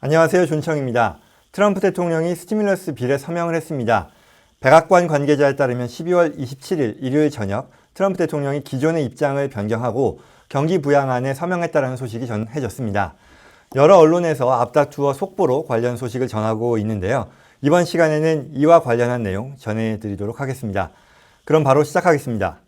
안녕하세요. 존청입니다. 트럼프 대통령이 스티뮬러스 빌에 서명을 했습니다. 백악관 관계자에 따르면 12월 27일 일요일 저녁 트럼프 대통령이 기존의 입장을 변경하고 경기 부양안에 서명했다는 소식이 전해졌습니다. 여러 언론에서 앞다투어 속보로 관련 소식을 전하고 있는데요. 이번 시간에는 이와 관련한 내용 전해드리도록 하겠습니다. 그럼 바로 시작하겠습니다.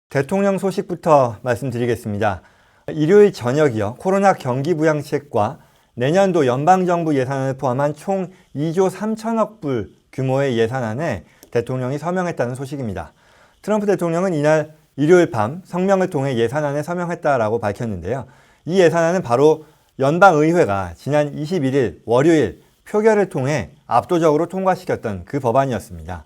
대통령 소식부터 말씀드리겠습니다. 일요일 저녁이요. 코로나 경기 부양책과 내년도 연방정부 예산을 포함한 총 2조 3천억 불 규모의 예산안에 대통령이 서명했다는 소식입니다. 트럼프 대통령은 이날 일요일 밤 성명을 통해 예산안에 서명했다라고 밝혔는데요. 이 예산안은 바로 연방의회가 지난 21일 월요일 표결을 통해 압도적으로 통과시켰던 그 법안이었습니다.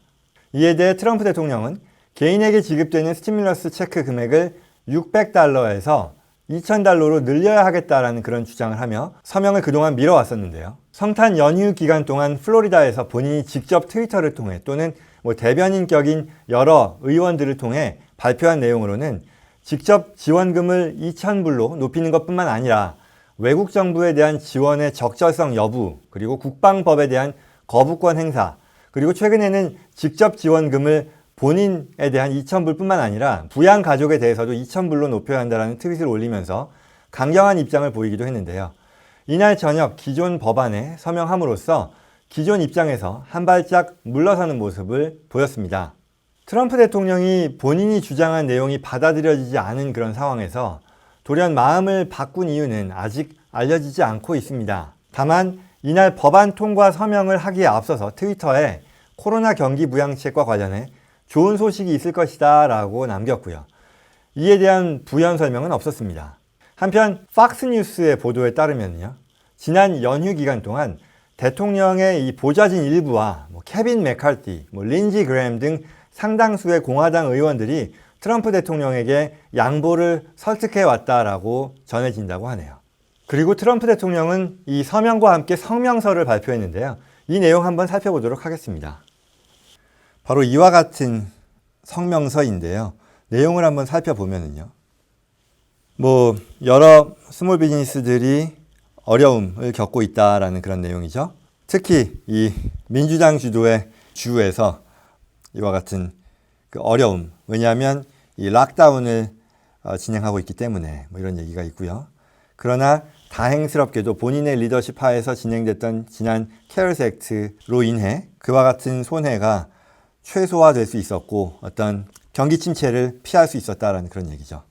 이에 대해 트럼프 대통령은 개인에게 지급되는 스티뮬러스 체크 금액을 $600에서 $2,000로 늘려야 하겠다라는 그런 주장을 하며 서명을 그동안 미뤄왔었는데요. 성탄 연휴 기간 동안 플로리다에서 본인이 직접 트위터를 통해 또는 대변인격인 여러 의원들을 통해 발표한 내용으로는 직접 지원금을 $2,000불로 높이는 것뿐만 아니라 외국 정부에 대한 지원의 적절성 여부, 그리고 국방법에 대한 거부권 행사, 그리고 최근에는 직접 지원금을 본인에 대한 $2,000불뿐만 아니라 부양 가족에 대해서도 $2,000불로 높여야 한다는 트윗을 올리면서 강경한 입장을 보이기도 했는데요. 이날 저녁 기존 법안에 서명함으로써 기존 입장에서 한 발짝 물러서는 모습을 보였습니다. 트럼프 대통령이 본인이 주장한 내용이 받아들여지지 않은 그런 상황에서 돌연 마음을 바꾼 이유는 아직 알려지지 않고 있습니다. 다만 이날 법안 통과 서명을 하기에 앞서서 트위터에 코로나 경기 부양책과 관련해 좋은 소식이 있을 것이다 라고 남겼고요. 이에 대한 부연 설명은 없었습니다. 한편 팍스뉴스의 보도에 따르면요. 지난 연휴 기간 동안 대통령의 이 보좌진 일부와 케빈 메카티, 린지 그래햄 등 상당수의 공화당 의원들이 트럼프 대통령에게 양보를 설득해 왔다라고 전해진다고 하네요. 그리고 트럼프 대통령은 이 서명과 함께 성명서를 발표했는데요. 이 내용 한번 살펴보도록 하겠습니다. 바로 이와 같은 성명서인데요. 내용을 한번 살펴보면요. 여러 스몰 비즈니스들이 어려움을 겪고 있다라는 그런 내용이죠. 특히 이 민주당 주도의 주에서 이와 같은 그 어려움, 왜냐하면 이 락다운을 진행하고 있기 때문에 이런 얘기가 있고요. 그러나 다행스럽게도 본인의 리더십 하에서 진행됐던 지난 케어스 액트로 인해 그와 같은 손해가 최소화될 수 있었고 어떤 경기 침체를 피할 수 있었다라는 그런 얘기죠.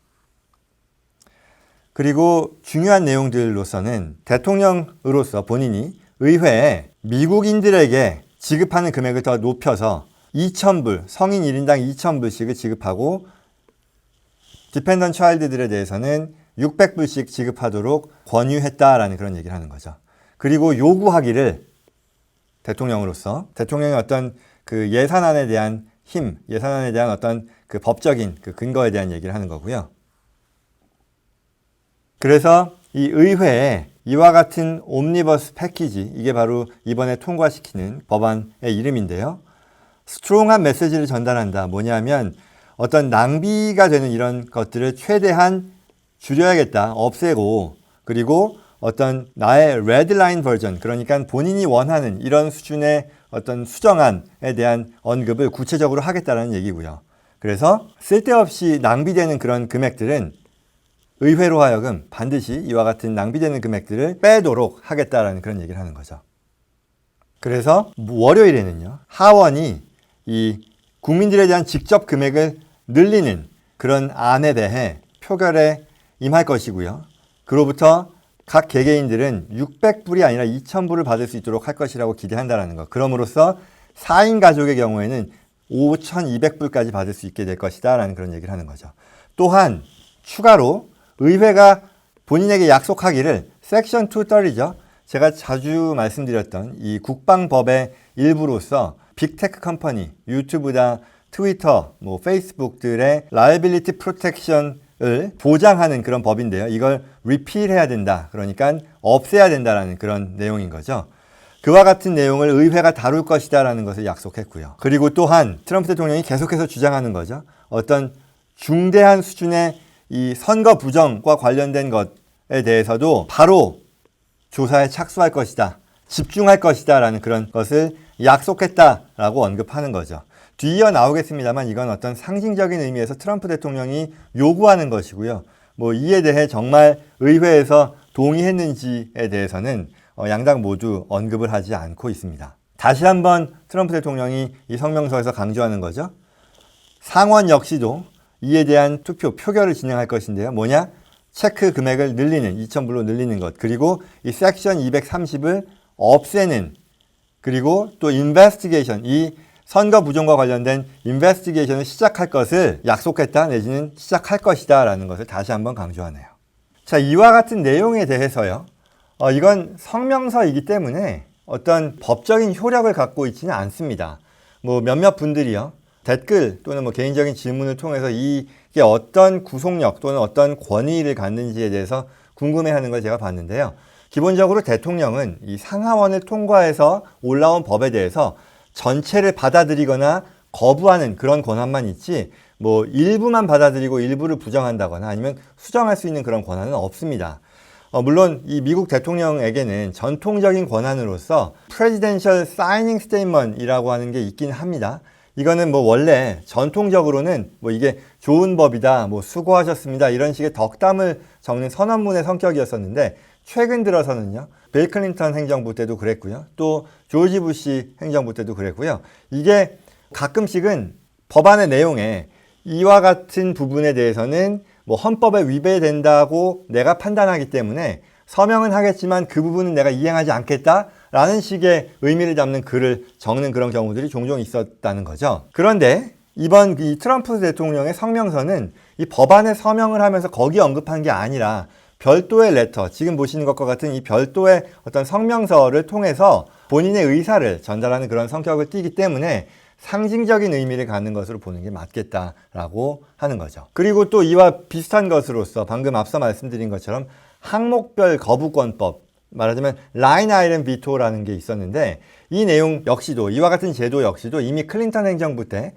그리고 중요한 내용들로서는 대통령으로서 본인이 의회에 미국인들에게 지급하는 금액을 더 높여서 2,000불, 성인 1인당 2,000불씩을 지급하고 디펜던트 차일드들에 대해서는 600불씩 지급하도록 권유했다라는 그런 얘기를 하는 거죠. 그리고 요구하기를 대통령으로서 대통령의 어떤 그 예산안에 대한 힘, 예산안에 대한 어떤 그 법적인 그 근거에 대한 얘기를 하는 거고요. 그래서 이 의회에 이와 같은 옴니버스 패키지, 이게 바로 이번에 통과시키는 법안의 이름인데요. 스트롱한 메시지를 전달한다. 뭐냐면 어떤 낭비가 되는 이런 것들을 최대한 줄여야겠다. 없애고, 그리고 어떤 나의 레드라인 버전, 그러니까 본인이 원하는 이런 수준의 어떤 수정안에 대한 언급을 구체적으로 하겠다는 얘기고요. 그래서 쓸데없이 낭비되는 그런 금액들은 의회로 하여금 반드시 이와 같은 낭비되는 금액들을 빼도록 하겠다라는 그런 얘기를 하는 거죠. 그래서 월요일에는요, 하원이 이 국민들에 대한 직접 금액을 늘리는 그런 안에 대해 표결에 임할 것이고요. 그로부터 각 개개인들은 600불이 아니라 2,000불을 받을 수 있도록 할 것이라고 기대한다는 것. 그럼으로써 4인 가족의 경우에는 5,200불까지 받을 수 있게 될 것이다 라는 그런 얘기를 하는 거죠. 또한 추가로 의회가 본인에게 약속하기를 섹션 230죠. 제가 자주 말씀드렸던 이 국방법의 일부로서 빅테크 컴퍼니, 유튜브나 트위터, 페이스북들의 라이빌리티 프로텍션 보장하는 그런 법인데요. 이걸 repeal해야 된다. 그러니까 없애야 된다라는 그런 내용인 거죠. 그와 같은 내용을 의회가 다룰 것이다라는 것을 약속했고요. 그리고 또한 트럼프 대통령이 계속해서 주장하는 거죠. 어떤 중대한 수준의 이 선거 부정과 관련된 것에 대해서도 바로 조사에 착수할 것이다. 집중할 것이다 라는 그런 것을 약속했다라고 언급하는 거죠. 뒤이어 나오겠습니다만 이건 어떤 상징적인 의미에서 트럼프 대통령이 요구하는 것이고요. 뭐 이에 대해 정말 의회에서 동의했는지에 대해서는 양당 모두 언급을 하지 않고 있습니다. 다시 한번 트럼프 대통령이 이 성명서에서 강조하는 거죠. 상원 역시도 이에 대한 표결을 진행할 것인데요. 뭐냐? 체크 금액을 늘리는, 2,000불로 늘리는 것. 그리고 이 섹션 230을 없애는, 그리고 또 인베스티게이션, 이 선거 부정과 관련된 인베스티게이션을 시작할 것을 약속했다 내지는 시작할 것이다 라는 것을 다시 한번 강조하네요. 자, 이와 같은 내용에 대해서요. 이건 성명서이기 때문에 어떤 법적인 효력을 갖고 있지는 않습니다. 뭐 몇몇 분들이요. 댓글 또는 뭐 개인적인 질문을 통해서 이게 어떤 구속력 또는 어떤 권위를 갖는지에 대해서 궁금해하는 걸 제가 봤는데요. 기본적으로 대통령은 이 상하원을 통과해서 올라온 법에 대해서 전체를 받아들이거나 거부하는 그런 권한만 있지 뭐 일부만 받아들이고 일부를 부정한다거나 아니면 수정할 수 있는 그런 권한은 없습니다. 물론 이 미국 대통령에게는 전통적인 권한으로서 Presidential Signing Statement이라고 하는 게 있긴 합니다. 이거는 뭐 원래 전통적으로는 뭐 이게 좋은 법이다, 뭐 수고하셨습니다 이런 식의 덕담을 적는 선언문의 성격이었었는데 최근 들어서는요. 빌 클린턴 행정부 때도 그랬고요. 또 조지 부시 행정부 때도 그랬고요. 이게 가끔씩은 법안의 내용에 이와 같은 부분에 대해서는 뭐 헌법에 위배된다고 내가 판단하기 때문에 서명은 하겠지만 그 부분은 내가 이행하지 않겠다라는 식의 의미를 담는 글을 적는 그런 경우들이 종종 있었다는 거죠. 그런데 이번 이 트럼프 대통령의 성명서는 이 법안에 서명을 하면서 거기 언급한 게 아니라 별도의 레터, 지금 보시는 것과 같은 이 별도의 어떤 성명서를 통해서 본인의 의사를 전달하는 그런 성격을 띠기 때문에 상징적인 의미를 갖는 것으로 보는 게 맞겠다라고 하는 거죠. 그리고 또 이와 비슷한 것으로서 방금 앞서 말씀드린 것처럼 항목별 거부권법, 말하자면 라인 아이템 비토라는 게 있었는데 이 내용 역시도 이와 같은 제도 역시도 이미 클린턴 행정부 때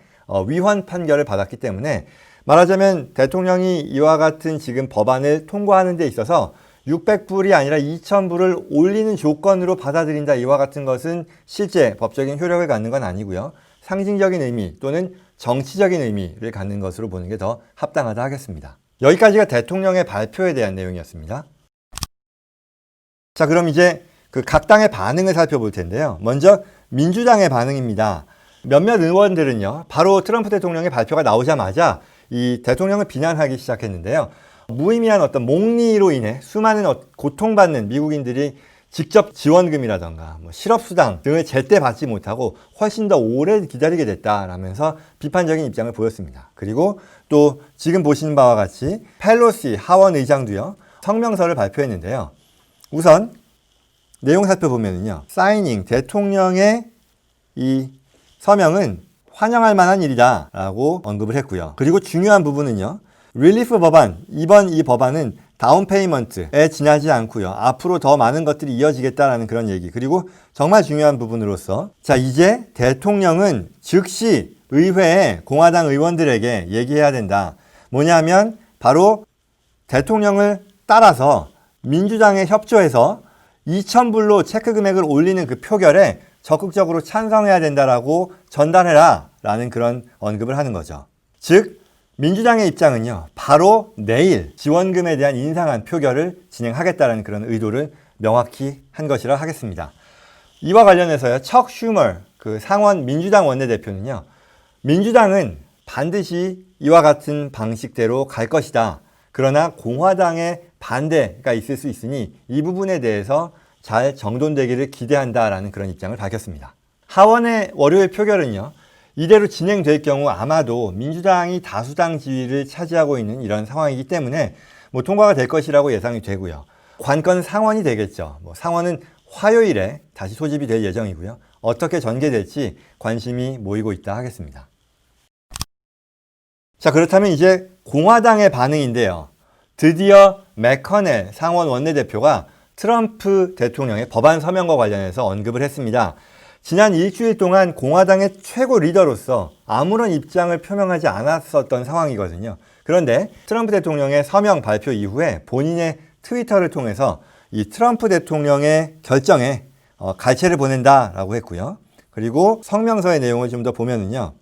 위헌 판결을 받았기 때문에 말하자면 대통령이 이와 같은 지금 법안을 통과하는 데 있어서 600불이 아니라 2,000불을 올리는 조건으로 받아들인다 이와 같은 것은 실제 법적인 효력을 갖는 건 아니고요. 상징적인 의미 또는 정치적인 의미를 갖는 것으로 보는 게 더 합당하다 하겠습니다. 여기까지가 대통령의 발표에 대한 내용이었습니다. 자, 그럼 이제 그 각 당의 반응을 살펴볼 텐데요. 먼저 민주당의 반응입니다. 몇몇 의원들은요. 바로 트럼프 대통령의 발표가 나오자마자 이 대통령을 비난하기 시작했는데요. 무의미한 어떤 몽리로 인해 수많은 고통받는 미국인들이 직접 지원금이라던가 뭐 실업수당 등을 제때 받지 못하고 훨씬 더 오래 기다리게 됐다라면서 비판적인 입장을 보였습니다. 그리고 또 지금 보시는 바와 같이 펠로시 하원 의장도요. 성명서를 발표했는데요. 우선 내용 살펴보면요. 사이닝, 대통령의 이 서명은 환영할 만한 일이다 라고 언급을 했고요. 그리고 중요한 부분은요. 릴리프 법안, 이번 이 법안은 다운 페이먼트에 지나지 않고요. 앞으로 더 많은 것들이 이어지겠다라는 그런 얘기. 그리고 정말 중요한 부분으로서 자, 이제 대통령은 즉시 의회에 공화당 의원들에게 얘기해야 된다. 뭐냐면 바로 대통령을 따라서 민주당에 협조해서 2,000불로 체크 금액을 올리는 그 표결에 적극적으로 찬성해야 된다라고 전달해라 라는 그런 언급을 하는 거죠. 즉 민주당의 입장은요. 바로 내일 지원금에 대한 인상한 표결을 진행하겠다라는 그런 의도를 명확히 한 것이라 하겠습니다. 이와 관련해서요. 척 슈머 그 상원 민주당 원내대표는요. 민주당은 반드시 이와 같은 방식대로 갈 것이다. 그러나 공화당의 반대가 있을 수 있으니 이 부분에 대해서 잘 정돈되기를 기대한다라는 그런 입장을 밝혔습니다. 하원의 월요일 표결은요. 이대로 진행될 경우 아마도 민주당이 다수당 지위를 차지하고 있는 이런 상황이기 때문에 뭐 통과가 될 것이라고 예상이 되고요. 관건 상원이 되겠죠. 뭐 상원은 화요일에 다시 소집이 될 예정이고요. 어떻게 전개될지 관심이 모이고 있다 하겠습니다. 자, 그렇다면 이제 공화당의 반응인데요. 드디어 매커넬 상원 원내대표가 트럼프 대통령의 법안 서명과 관련해서 언급을 했습니다. 지난 일주일 동안 공화당의 최고 리더로서 아무런 입장을 표명하지 않았었던 상황이거든요. 그런데 트럼프 대통령의 서명 발표 이후에 본인의 트위터를 통해서 이 트럼프 대통령의 결정에 갈채를 보낸다라고 했고요. 그리고 성명서의 내용을 좀 더 보면은요.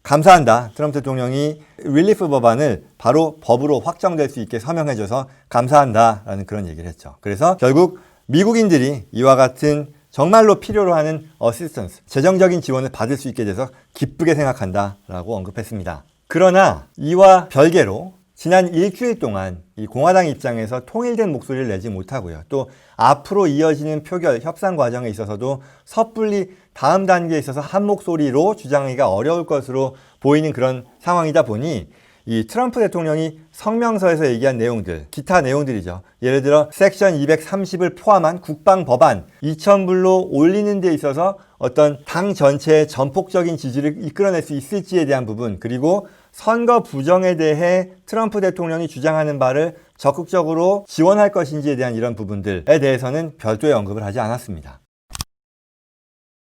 감사한다. 트럼프 대통령이 릴리프 법안을 바로 법으로 확정될 수 있게 서명해줘서 감사한다라는 그런 얘기를 했죠. 그래서 결국 미국인들이 이와 같은 정말로 필요로 하는 어시스턴스, 재정적인 지원을 받을 수 있게 돼서 기쁘게 생각한다라고 언급했습니다. 그러나 이와 별개로 지난 일주일 동안 이 공화당 입장에서 통일된 목소리를 내지 못하고요. 또 앞으로 이어지는 표결, 협상 과정에 있어서도 섣불리 다음 단계에 있어서 한 목소리로 주장하기가 어려울 것으로 보이는 그런 상황이다 보니 이 트럼프 대통령이 성명서에서 얘기한 내용들, 기타 내용들이죠. 예를 들어 섹션 230을 포함한 국방 법안 2,000불로 올리는 데 있어서 어떤 당 전체의 전폭적인 지지를 이끌어낼 수 있을지에 대한 부분, 그리고 선거 부정에 대해 트럼프 대통령이 주장하는 바를 적극적으로 지원할 것인지에 대한 이런 부분들에 대해서는 별도의 언급을 하지 않았습니다.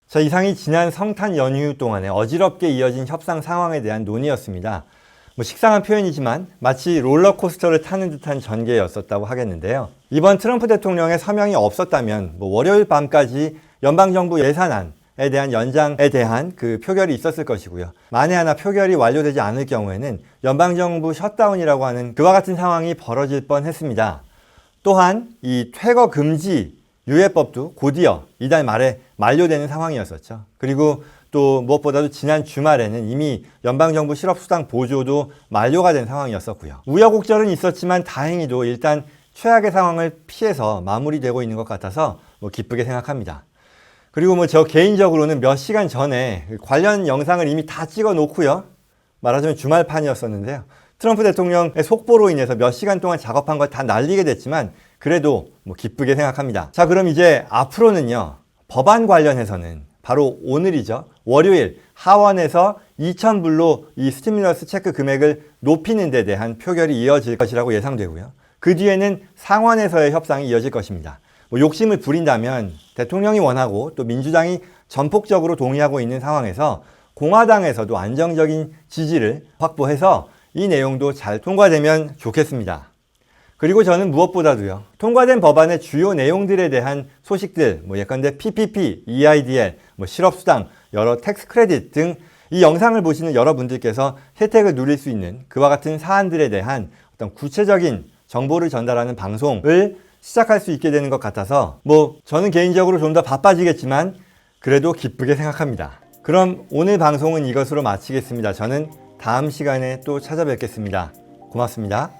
자, 이상이 지난 성탄 연휴 동안에 어지럽게 이어진 협상 상황에 대한 논의였습니다. 식상한 표현이지만 마치 롤러코스터를 타는 듯한 전개였었다고 하겠는데요. 이번 트럼프 대통령의 서명이 없었다면 월요일 밤까지 연방정부 예산안에 대한 연장에 대한 그 표결이 있었을 것이고요. 만에 하나 표결이 완료되지 않을 경우에는 연방정부 셧다운이라고 하는 그와 같은 상황이 벌어질 뻔했습니다. 또한 이 퇴거 금지 유예법도 곧이어 이달 말에 만료되는 상황이었었죠. 그리고 또 무엇보다도 지난 주말에는 이미 연방정부 실업수당 보조도 만료가 된 상황이었었고요. 우여곡절은 있었지만 다행히도 일단 최악의 상황을 피해서 마무리되고 있는 것 같아서 기쁘게 생각합니다. 그리고 저 개인적으로는 몇 시간 전에 관련 영상을 이미 다 찍어 놓고요. 말하자면 주말판이었었는데요. 트럼프 대통령의 속보로 인해서 몇 시간 동안 작업한 걸 다 날리게 됐지만 그래도 기쁘게 생각합니다. 자, 그럼 이제 앞으로는요. 법안 관련해서는 바로 오늘이죠. 월요일 하원에서 2,000불로 이 스티뮬러스 체크 금액을 높이는 데 대한 표결이 이어질 것이라고 예상되고요. 그 뒤에는 상원에서의 협상이 이어질 것입니다. 욕심을 부린다면 대통령이 원하고 또 민주당이 전폭적으로 동의하고 있는 상황에서 공화당에서도 안정적인 지지를 확보해서 이 내용도 잘 통과되면 좋겠습니다. 그리고 저는 무엇보다도요. 통과된 법안의 주요 내용들에 대한 소식들, 예컨대 PPP, EIDL, 실업수당, 여러 텍스 크레딧 등 이 영상을 보시는 여러분들께서 혜택을 누릴 수 있는 그와 같은 사안들에 대한 어떤 구체적인 정보를 전달하는 방송을 시작할 수 있게 되는 것 같아서 저는 개인적으로 좀 더 바빠지겠지만 그래도 기쁘게 생각합니다. 그럼 오늘 방송은 이것으로 마치겠습니다. 저는 다음 시간에 또 찾아뵙겠습니다. 고맙습니다.